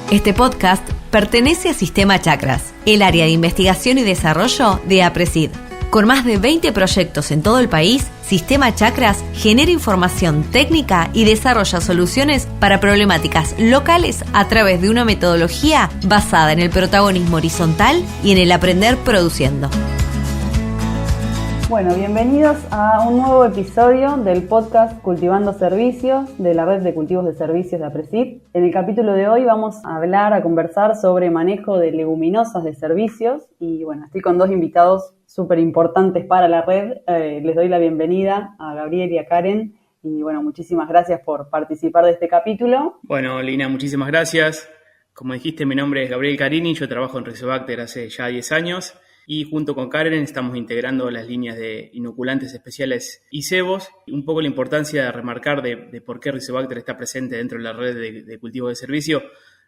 Este podcast pertenece a Sistema Chakras, el área de investigación y desarrollo de APRESID. Con más de 20 proyectos en todo el país, Sistema Chakras genera información técnica y desarrolla soluciones para problemáticas locales a través de una metodología basada en el protagonismo horizontal y en el aprender produciendo. Bueno, bienvenidos a un nuevo episodio del podcast Cultivando Servicios de la Red de Cultivos de Servicios de APRESID. En el capítulo de hoy vamos a conversar sobre manejo de leguminosas de servicios y bueno, estoy con dos invitados súper importantes para la red. Les doy la bienvenida a Gabriel y a Karen y bueno, muchísimas gracias por participar de este capítulo. Bueno, Lina, muchísimas gracias. Como dijiste, mi nombre es Gabriel Carini, yo trabajo en Rizobacter hace ya 10 años. Y junto con Karen estamos integrando las líneas de inoculantes especiales y cebos. Un poco la importancia de remarcar de por qué Rizobacter está presente dentro de la red de cultivos de servicio.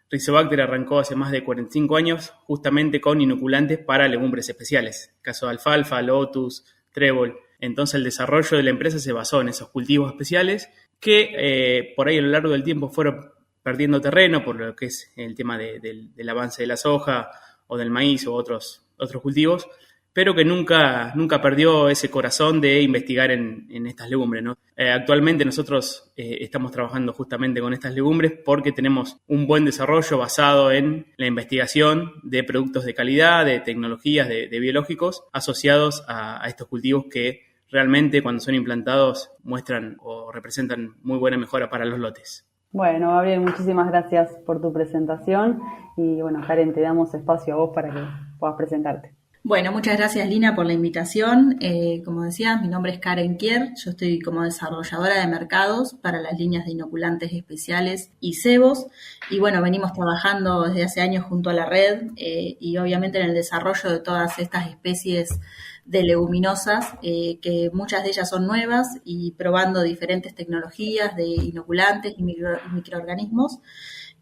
Rizobacter arrancó hace más de 45 años justamente con inoculantes para legumbres especiales. Caso de alfalfa, lotus, trébol. Entonces el desarrollo de la empresa se basó en esos cultivos especiales que por ahí a lo largo del tiempo fueron perdiendo terreno por lo que es el tema del avance de la soja o del maíz o otros cultivos, pero que nunca perdió ese corazón de investigar en estas legumbres, ¿no? Actualmente nosotros estamos trabajando justamente con estas legumbres porque tenemos un buen desarrollo basado en la investigación de productos de calidad, de tecnologías, de biológicos asociados a estos cultivos que realmente cuando son implantados muestran o representan muy buena mejora para los lotes. Bueno, Gabriel, muchísimas gracias por tu presentación y bueno, Karen, te damos espacio a vos para que puedas presentarte. Bueno, muchas gracias Lina por la invitación. Como decías, mi nombre es Karen Kier, yo estoy como desarrolladora de mercados para las líneas de inoculantes especiales y cebos y bueno, venimos trabajando desde hace años junto a la red y obviamente en el desarrollo de todas estas especies de leguminosas, que muchas de ellas son nuevas y probando diferentes tecnologías de inoculantes y microorganismos,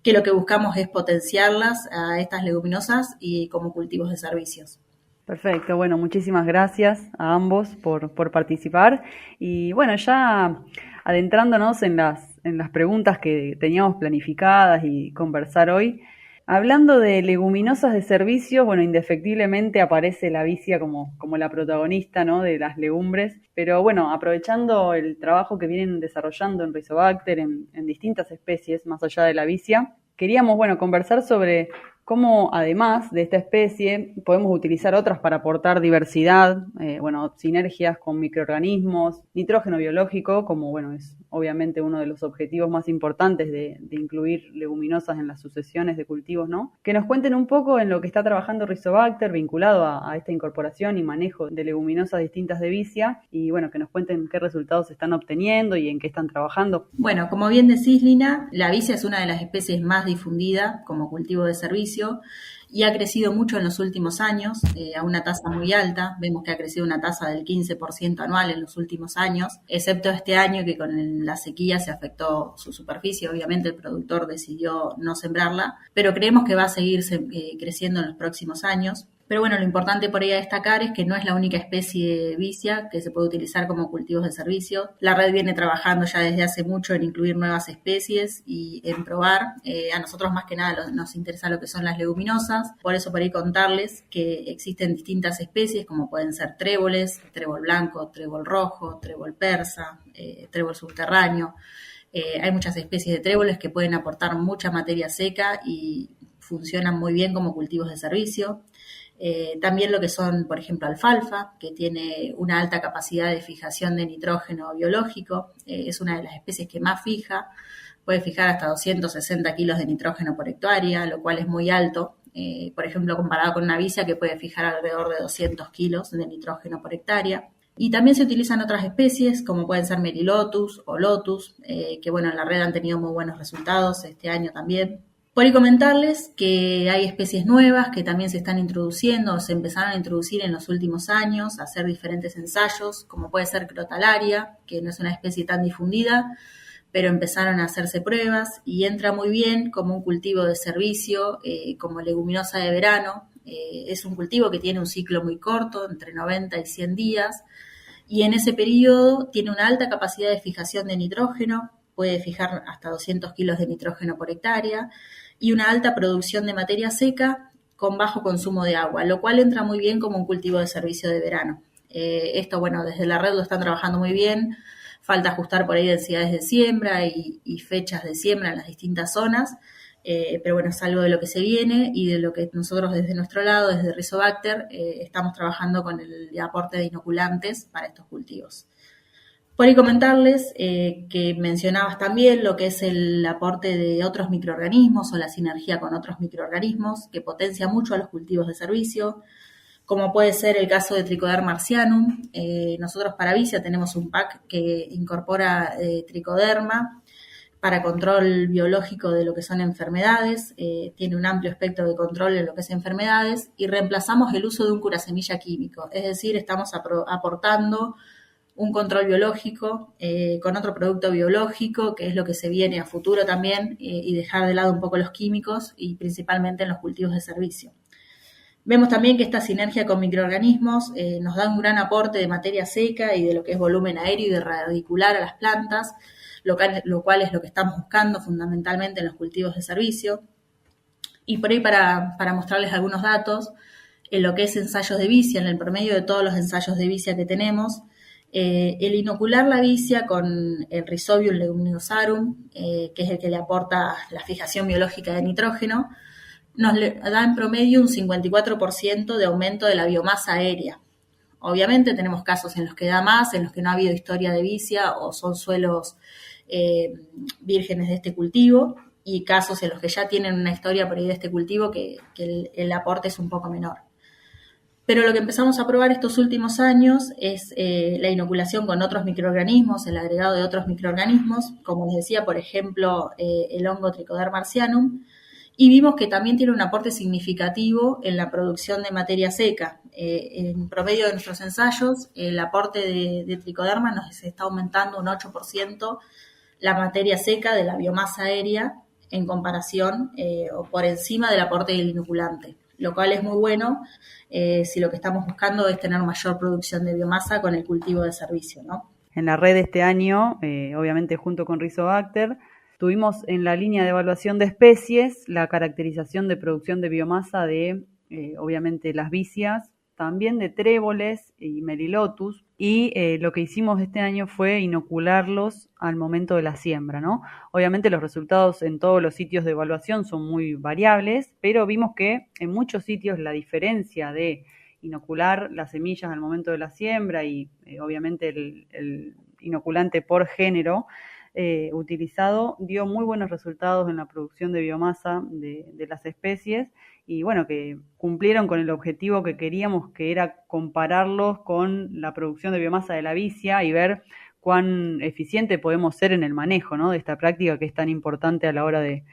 que lo que buscamos es potenciarlas a estas leguminosas y como cultivos de servicios. Perfecto, bueno, muchísimas gracias a ambos por participar y bueno, ya adentrándonos en las preguntas que teníamos planificadas y conversar hoy, hablando de leguminosas de servicios, bueno, indefectiblemente aparece la vicia como la protagonista, ¿no?, de las legumbres, pero bueno, aprovechando el trabajo que vienen desarrollando en Rizobacter en distintas especies, más allá de la vicia, queríamos, bueno, conversar sobre cómo además de esta especie podemos utilizar otras para aportar diversidad, sinergias con microorganismos, nitrógeno biológico, como bueno, es obviamente uno de los objetivos más importantes de incluir leguminosas en las sucesiones de cultivos, ¿no? Que nos cuenten un poco en lo que está trabajando Rizobacter vinculado a esta incorporación y manejo de leguminosas distintas de vicia y bueno, que nos cuenten qué resultados están obteniendo y en qué están trabajando. Bueno, como bien decís, Lina, la vicia es una de las especies más difundidas como cultivo de servicio y ha crecido mucho en los últimos años, a una tasa muy alta. Vemos que ha crecido una tasa del 15% anual en los últimos años, excepto este año que con la sequía se afectó su superficie. Obviamente el productor decidió no sembrarla, pero creemos que va a seguir creciendo en los próximos años. Pero bueno, lo importante por ahí a destacar es que no es la única especie vicia que se puede utilizar como cultivos de servicio. La red viene trabajando ya desde hace mucho en incluir nuevas especies y en probar. A nosotros más que nada nos interesa lo que son las leguminosas. Por eso por ahí contarles que existen distintas especies como pueden ser tréboles, trébol blanco, trébol rojo, trébol persa, trébol subterráneo. Hay muchas especies de tréboles que pueden aportar mucha materia seca y funcionan muy bien como cultivos de servicio. También lo que son, por ejemplo, alfalfa, que tiene una alta capacidad de fijación de nitrógeno biológico, es una de las especies que más fija, puede fijar hasta 260 kilos de nitrógeno por hectárea, lo cual es muy alto, por ejemplo, comparado con una vicia que puede fijar alrededor de 200 kilos de nitrógeno por hectárea. Y también se utilizan otras especies, como pueden ser melilotus o lotus, que bueno, en la red han tenido muy buenos resultados este año también. Por ahí comentarles que hay especies nuevas que también se están introduciendo o se empezaron a introducir en los últimos años, a hacer diferentes ensayos, como puede ser crotalaria, que no es una especie tan difundida, pero empezaron a hacerse pruebas y entra muy bien como un cultivo de servicio, como leguminosa de verano. Es un cultivo que tiene un ciclo muy corto, entre 90 y 100 días, y en ese periodo tiene una alta capacidad de fijación de nitrógeno, puede fijar hasta 200 kilos de nitrógeno por hectárea y una alta producción de materia seca con bajo consumo de agua, lo cual entra muy bien como un cultivo de servicio de verano. Esto, bueno, desde la red lo están trabajando muy bien, falta ajustar por ahí densidades de siembra y fechas de siembra en las distintas zonas, pero bueno, es algo de lo que se viene y de lo que nosotros desde nuestro lado, desde Rizobacter, estamos trabajando con el aporte de inoculantes para estos cultivos. Por ahí comentarles que mencionabas también lo que es el aporte de otros microorganismos o la sinergia con otros microorganismos que potencia mucho a los cultivos de servicio, como puede ser el caso de Trichoderma marcianum. Nosotros para Vicia tenemos un pack que incorpora Trichoderma para control biológico de lo que son enfermedades, tiene un amplio espectro de control en lo que es enfermedades y reemplazamos el uso de un curasemilla químico, es decir, estamos aportando un control biológico con otro producto biológico, que es lo que se viene a futuro también, y dejar de lado un poco los químicos y principalmente en los cultivos de servicio. Vemos también que esta sinergia con microorganismos nos da un gran aporte de materia seca y de lo que es volumen aéreo y de radicular a las plantas, lo cual es lo que estamos buscando fundamentalmente en los cultivos de servicio. Y por ahí para mostrarles algunos datos, en lo que es ensayos de vicia, en el promedio de todos los ensayos de vicia que tenemos, el inocular la vicia con el Rhizobium leguminosarum, que es el que le aporta la fijación biológica de nitrógeno, nos da en promedio un 54% de aumento de la biomasa aérea. Obviamente tenemos casos en los que da más, en los que no ha habido historia de vicia o son suelos vírgenes de este cultivo, y casos en los que ya tienen una historia por ahí de este cultivo que el aporte es un poco menor. Pero lo que empezamos a probar estos últimos años es la inoculación con otros microorganismos, el agregado de otros microorganismos, como les decía, por ejemplo, el hongo Trichoderma marcianum, y vimos que también tiene un aporte significativo en la producción de materia seca. En promedio de nuestros ensayos, el aporte de Trichoderma nos está aumentando un 8% la materia seca de la biomasa aérea en comparación o por encima del aporte del inoculante, lo cual es muy bueno si lo que estamos buscando es tener mayor producción de biomasa con el cultivo de servicio, ¿no? En la red este año, obviamente junto con Rizobacter, tuvimos en la línea de evaluación de especies la caracterización de producción de biomasa de, obviamente, las vicias, también de tréboles y melilotus, y lo que hicimos este año fue inocularlos al momento de la siembra, ¿no? Obviamente los resultados en todos los sitios de evaluación son muy variables, pero vimos que en muchos sitios la diferencia de inocular las semillas al momento de la siembra y obviamente el inoculante por género utilizado dio muy buenos resultados en la producción de biomasa de las especies y bueno, que cumplieron con el objetivo que queríamos, que era compararlos con la producción de biomasa de la vicia y ver cuán eficiente podemos ser en el manejo, ¿no?, de esta práctica que es tan importante a la hora de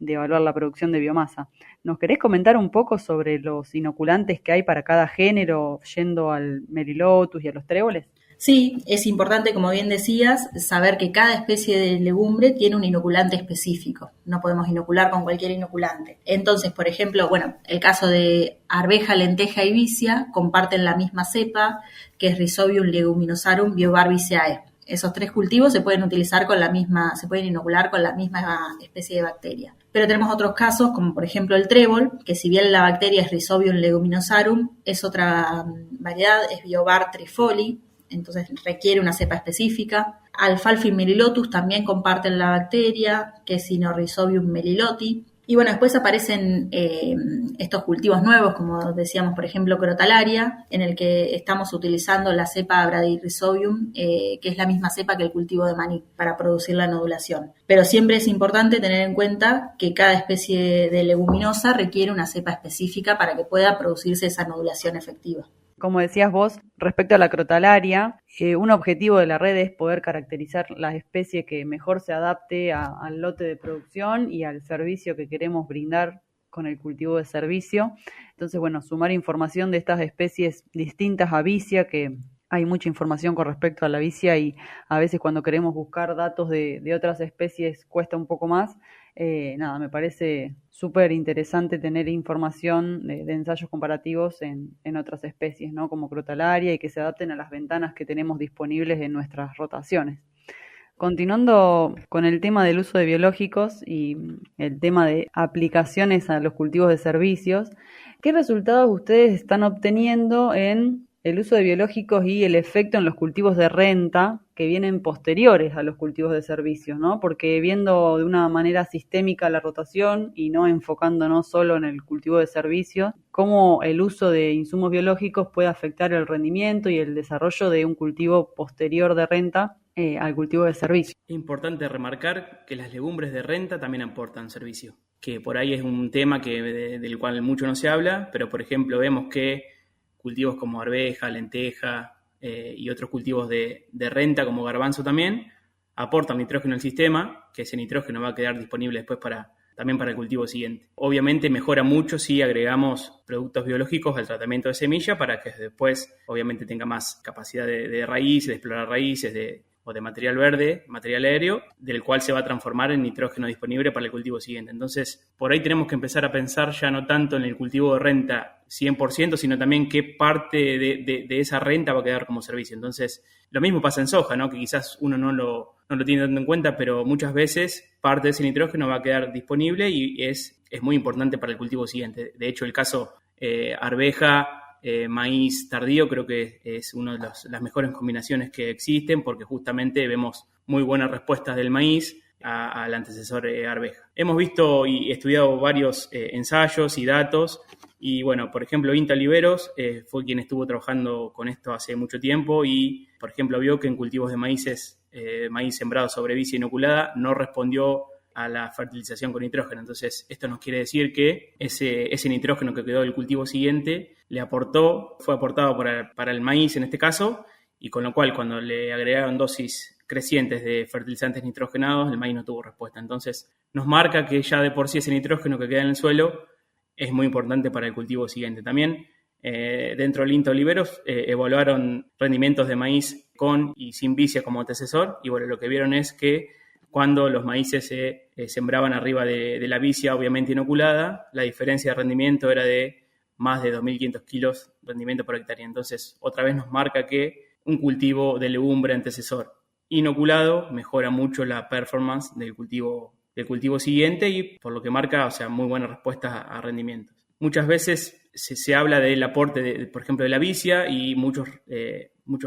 evaluar la producción de biomasa. ¿Nos querés comentar un poco sobre los inoculantes que hay para cada género, yendo al melilotus y a los tréboles? Sí, es importante, como bien decías, saber que cada especie de legumbre tiene un inoculante específico. No podemos inocular con cualquier inoculante. Entonces, por ejemplo, bueno, el caso de arveja, lenteja y vicia comparten la misma cepa, que es Rhizobium leguminosarum biobarbiceae. Esos tres cultivos se pueden utilizar se pueden inocular con la misma especie de bacteria. Pero tenemos otros casos, como por ejemplo el trébol, que si bien la bacteria es Rhizobium leguminosarum, es otra variedad, es Biobar trifoli, entonces requiere una cepa específica. Alfalfa y Melilotus también comparten la bacteria, que es Sinorhizobium meliloti. Y bueno, después aparecen estos cultivos nuevos, como decíamos, por ejemplo, Crotalaria, en el que estamos utilizando la cepa Bradyrhizobium, que es la misma cepa que el cultivo de maní, para producir la nodulación. Pero siempre es importante tener en cuenta que cada especie de leguminosa requiere una cepa específica para que pueda producirse esa nodulación efectiva. Como decías vos, respecto a la crotalaria, un objetivo de la red es poder caracterizar la especie que mejor se adapte al lote de producción y al servicio que queremos brindar con el cultivo de servicio. Entonces, bueno, sumar información de estas especies distintas a vicia, que hay mucha información con respecto a la vicia y a veces cuando queremos buscar datos de otras especies cuesta un poco más. Me parece súper interesante tener información de ensayos comparativos en otras especies, ¿no?, como crotalaria, y que se adapten a las ventanas que tenemos disponibles en nuestras rotaciones. Continuando con el tema del uso de biológicos y el tema de aplicaciones a los cultivos de servicios, ¿qué resultados ustedes están obteniendo en el uso de biológicos y el efecto en los cultivos de renta que vienen posteriores a los cultivos de servicios, ¿no? Porque viendo de una manera sistémica la rotación y no enfocándonos solo en el cultivo de servicios, cómo el uso de insumos biológicos puede afectar el rendimiento y el desarrollo de un cultivo posterior de renta al cultivo de servicio. Es importante remarcar que las legumbres de renta también aportan servicio, que por ahí es un tema del cual mucho no se habla, pero por ejemplo vemos que cultivos como arveja, lenteja y otros cultivos de renta como garbanzo también aportan nitrógeno al sistema, que ese nitrógeno va a quedar disponible después también para el cultivo siguiente. Obviamente mejora mucho si agregamos productos biológicos al tratamiento de semilla para que después obviamente tenga más capacidad de raíz, de explorar raíces, o de material verde, material aéreo, del cual se va a transformar en nitrógeno disponible para el cultivo siguiente. Entonces, por ahí tenemos que empezar a pensar ya no tanto en el cultivo de renta 100%, sino también qué parte de esa renta va a quedar como servicio. Entonces, lo mismo pasa en soja, ¿no? Que quizás uno no lo tiene tanto en cuenta, pero muchas veces parte de ese nitrógeno va a quedar disponible y es muy importante para el cultivo siguiente. De hecho, el caso arveja, maíz tardío creo que es una de las mejores combinaciones que existen porque justamente vemos muy buenas respuestas del maíz al antecesor arveja. Hemos visto y estudiado varios ensayos y datos y bueno, por ejemplo, INTA Oliveros fue quien estuvo trabajando con esto hace mucho tiempo y por ejemplo vio que en cultivos de maíz sembrado sobre vicia inoculada no respondió a la fertilización con nitrógeno. Entonces, esto nos quiere decir que ese nitrógeno que quedó del cultivo siguiente fue aportado para el maíz en este caso, y con lo cual cuando le agregaron dosis crecientes de fertilizantes nitrogenados, el maíz no tuvo respuesta. Entonces, nos marca que ya de por sí ese nitrógeno que queda en el suelo es muy importante para el cultivo siguiente. También, dentro del INTA Oliveros, evaluaron rendimientos de maíz con y sin vicia como antecesor, y bueno, lo que vieron es que cuando los maíces se sembraban arriba de la vicia, obviamente inoculada, la diferencia de rendimiento era de más de 2.500 kilos de rendimiento por hectárea. Entonces, otra vez nos marca que un cultivo de legumbre antecesor inoculado mejora mucho la performance del cultivo siguiente y por lo que marca, o sea, muy buenas respuestas a rendimientos. Muchas veces se habla del aporte, por ejemplo, de la vicia y muchos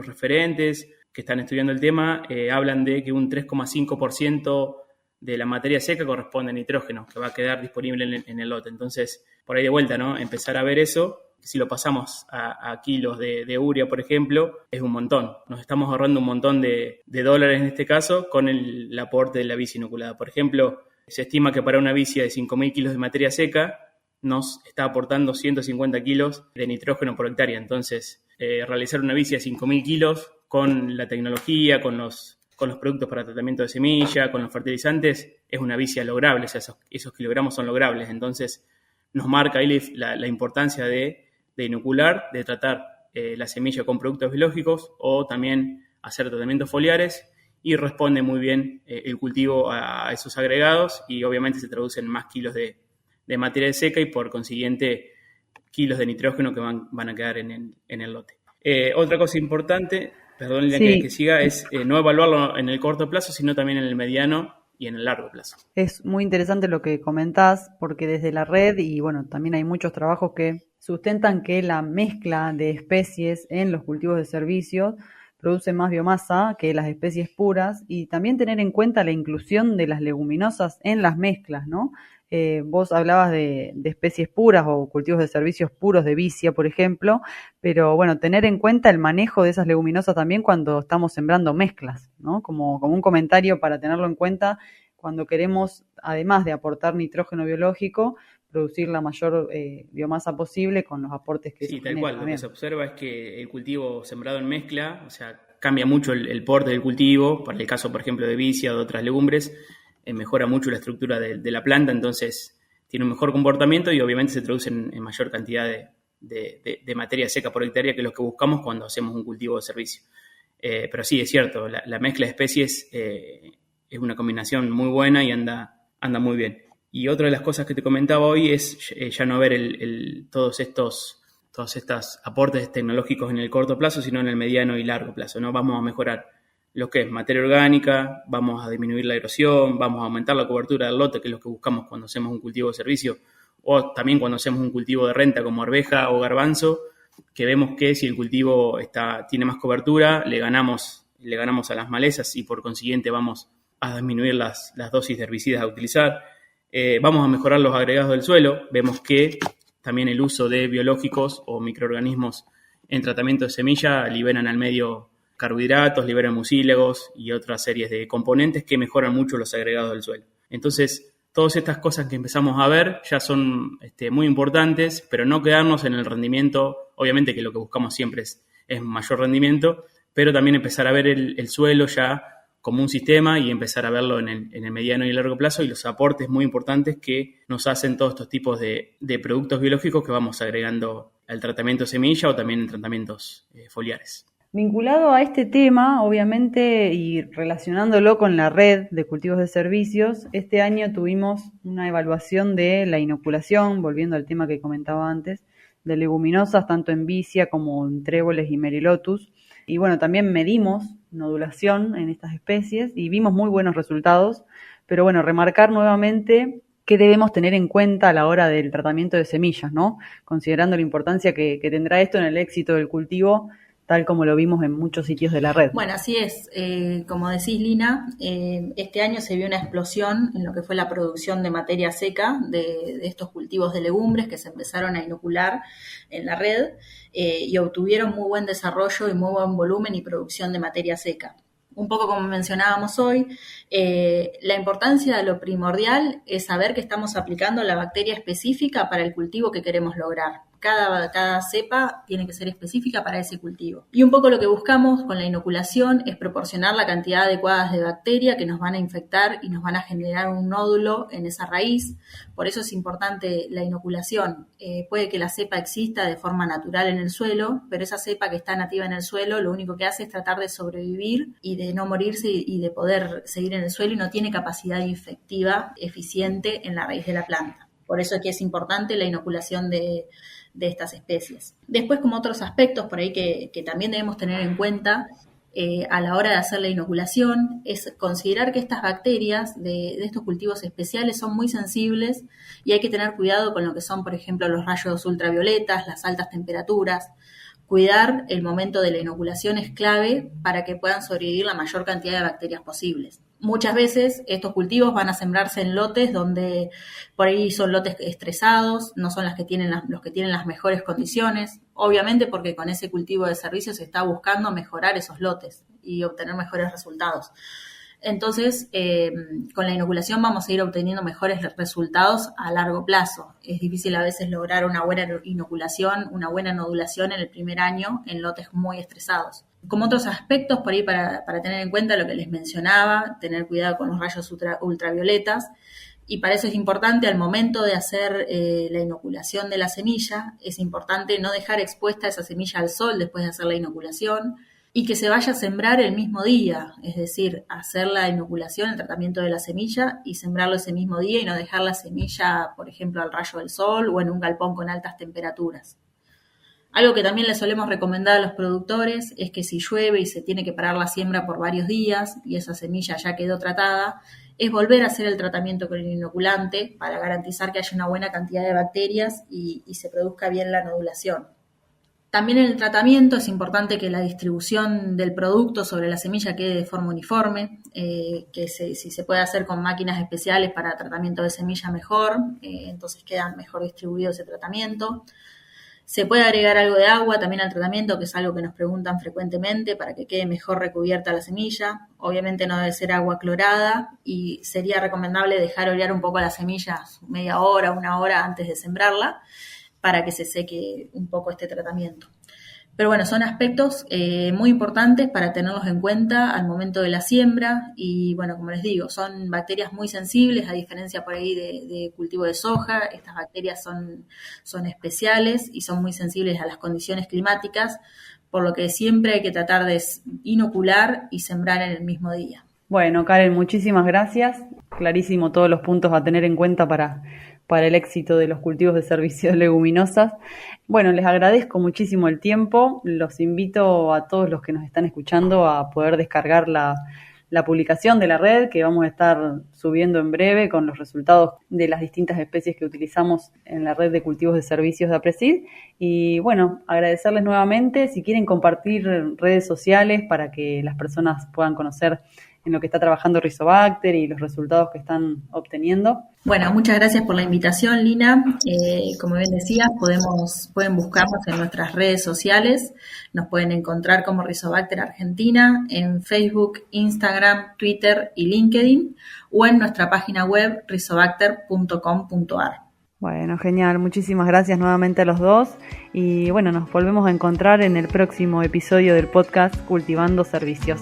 referentes que están estudiando el tema hablan de que un 3,5% de la materia seca corresponde a nitrógeno, que va a quedar disponible en el lote. Entonces, por ahí de vuelta, ¿no? Empezar a ver eso. Si lo pasamos a kilos de urea, por ejemplo, es un montón. Nos estamos ahorrando un montón de dólares en este caso con el aporte de la vicia inoculada. Por ejemplo, se estima que para una vicia de 5.000 kilos de materia seca nos está aportando 150 kilos de nitrógeno por hectárea. Entonces, realizar una vicia de 5.000 kilos con la tecnología, con los productos para tratamiento de semilla, con los fertilizantes, es una vicia lograble, o sea, esos kilogramos son logrables. Entonces, nos marca ahí la importancia de inocular, de tratar la semilla con productos biológicos o también hacer tratamientos foliares y responde muy bien el cultivo a esos agregados y obviamente se traducen más kilos de materia seca y por consiguiente kilos de nitrógeno que van a quedar en el lote. Otra cosa importante, perdón, sí, que siga, es no evaluarlo en el corto plazo, sino también en el mediano y en el largo plazo. Es muy interesante lo que comentás, porque desde la red, y bueno, también hay muchos trabajos que sustentan que la mezcla de especies en los cultivos de servicios produce más biomasa que las especies puras, y también tener en cuenta la inclusión de las leguminosas en las mezclas, ¿no? Vos hablabas de especies puras o cultivos de servicios puros de vicia, por ejemplo, pero bueno, tener en cuenta el manejo de esas leguminosas también cuando estamos sembrando mezclas, ¿no? Como un comentario para tenerlo en cuenta cuando queremos, además de aportar nitrógeno biológico, producir la mayor biomasa posible con los aportes que sí, tal cual. Lo que se observa es que el cultivo sembrado en mezcla, o sea, cambia mucho el porte del cultivo, para el caso, por ejemplo, de vicia o de otras legumbres, mejora mucho la estructura de la planta, entonces tiene un mejor comportamiento y obviamente se traduce en mayor cantidad de materia seca por hectárea, que es lo que buscamos cuando hacemos un cultivo de servicio. Pero sí, es cierto, la mezcla de especies es una combinación muy buena y anda muy bien. Y otra de las cosas que te comentaba hoy es ya no ver todos estos aportes tecnológicos en el corto plazo, sino en el mediano y largo plazo, ¿no? Vamos a mejorar lo que es materia orgánica, vamos a disminuir la erosión, vamos a aumentar la cobertura del lote, que es lo que buscamos cuando hacemos un cultivo de servicio, o también cuando hacemos un cultivo de renta como arveja o garbanzo, que vemos que si el cultivo tiene más cobertura, le ganamos a las malezas y por consiguiente vamos a disminuir las dosis de herbicidas a utilizar. Vamos a mejorar los agregados del suelo. Vemos que también el uso de biológicos o microorganismos en tratamiento de semilla liberan al medio carbohidratos, liberan mucílagos y otras series de componentes que mejoran mucho los agregados del suelo. Entonces, todas estas cosas que empezamos a ver ya son muy importantes, pero no quedarnos en el rendimiento. Obviamente que lo que buscamos siempre es mayor rendimiento, pero también empezar a ver el suelo ya como un sistema y empezar a verlo en el mediano y el largo plazo y los aportes muy importantes que nos hacen todos estos tipos de productos biológicos que vamos agregando al tratamiento de semilla o también en tratamientos foliares. Vinculado a este tema, obviamente, y relacionándolo con la red de cultivos de servicios, este año tuvimos una evaluación de la inoculación, volviendo al tema que comentaba antes, de leguminosas, tanto en vicia como en tréboles y merilotus. Y bueno, también medimos nodulación en estas especies y vimos muy buenos resultados, pero bueno, remarcar nuevamente qué debemos tener en cuenta a la hora del tratamiento de semillas, ¿no? Considerando la importancia que tendrá esto en el éxito del cultivo, tal como lo vimos en muchos sitios de la red. Bueno, así es. Como decís, Lina, este año se vio una explosión en lo que fue la producción de materia seca de estos cultivos de legumbres que se empezaron a inocular en la red y obtuvieron muy buen desarrollo y muy buen volumen y producción de materia seca. Un poco como mencionábamos hoy, la importancia de lo primordial es saber que estamos aplicando la bacteria específica para el cultivo que queremos lograr. Cada cepa tiene que ser específica para ese cultivo. Y un poco lo que buscamos con la inoculación es proporcionar la cantidad adecuada de bacteria que nos van a infectar y nos van a generar un nódulo en esa raíz. Por eso es importante la inoculación. Puede que la cepa exista de forma natural en el suelo, pero esa cepa que está nativa en el suelo lo único que hace es tratar de sobrevivir y de no morirse y de poder seguir en el suelo y no tiene capacidad infectiva eficiente en la raíz de la planta. Por eso es que es importante la inoculación de estas especies. Después, como otros aspectos por ahí que también debemos tener en cuenta a la hora de hacer la inoculación, es considerar que estas bacterias de estos cultivos especiales son muy sensibles y hay que tener cuidado con lo que son, por ejemplo, los rayos ultravioletas, las altas temperaturas. Cuidar el momento de la inoculación es clave para que puedan sobrevivir la mayor cantidad de bacterias posibles. Muchas veces estos cultivos van a sembrarse en lotes donde por ahí son lotes estresados, no son los que tienen las mejores condiciones, obviamente porque con ese cultivo de servicio se está buscando mejorar esos lotes y obtener mejores resultados. Entonces, con la inoculación vamos a ir obteniendo mejores resultados a largo plazo. Es difícil a veces lograr una buena inoculación, una buena nodulación en el primer año en lotes muy estresados. Como otros aspectos por ahí para tener en cuenta lo que les mencionaba, tener cuidado con los rayos ultravioletas, y para eso es importante al momento de hacer la inoculación de la semilla, es importante no dejar expuesta esa semilla al sol después de hacer la inoculación y que se vaya a sembrar el mismo día, es decir, hacer la inoculación, el tratamiento de la semilla y sembrarlo ese mismo día y no dejar la semilla, por ejemplo, al rayo del sol o en un galpón con altas temperaturas. Algo que también les solemos recomendar a los productores es que si llueve y se tiene que parar la siembra por varios días y esa semilla ya quedó tratada, es volver a hacer el tratamiento con el inoculante para garantizar que haya una buena cantidad de bacterias y se produzca bien la nodulación. También en el tratamiento es importante que la distribución del producto sobre la semilla quede de forma uniforme, si se puede hacer con máquinas especiales para tratamiento de semilla mejor, entonces queda mejor distribuido ese tratamiento. Se puede agregar algo de agua también al tratamiento, que es algo que nos preguntan frecuentemente para que quede mejor recubierta la semilla. Obviamente no debe ser agua clorada y sería recomendable dejar orear un poco la semilla media hora, una hora antes de sembrarla para que se seque un poco este tratamiento. Pero bueno, son aspectos muy importantes para tenerlos en cuenta al momento de la siembra y bueno, como les digo, son bacterias muy sensibles a diferencia por ahí de cultivo de soja. Estas bacterias son especiales y son muy sensibles a las condiciones climáticas, por lo que siempre hay que tratar de inocular y sembrar en el mismo día. Bueno, Karen, muchísimas gracias. Clarísimo todos los puntos a tener en cuenta para para el éxito de los cultivos de servicios de leguminosas. Bueno, les agradezco muchísimo el tiempo. Los invito a todos los que nos están escuchando a poder descargar la publicación de la red que vamos a estar subiendo en breve con los resultados de las distintas especies que utilizamos en la red de cultivos de servicios de APRESID. Y bueno, agradecerles nuevamente. Si quieren compartir redes sociales para que las personas puedan conocer en lo que está trabajando Rizobacter y los resultados que están obteniendo. Bueno, muchas gracias por la invitación, Lina. Como bien decías, pueden buscarnos en nuestras redes sociales. Nos pueden encontrar como Rizobacter Argentina en Facebook, Instagram, Twitter y LinkedIn, o en nuestra página web rizobacter.com.ar. Bueno, genial. Muchísimas gracias nuevamente a los dos. Y bueno, nos volvemos a encontrar en el próximo episodio del podcast Cultivando Servicios.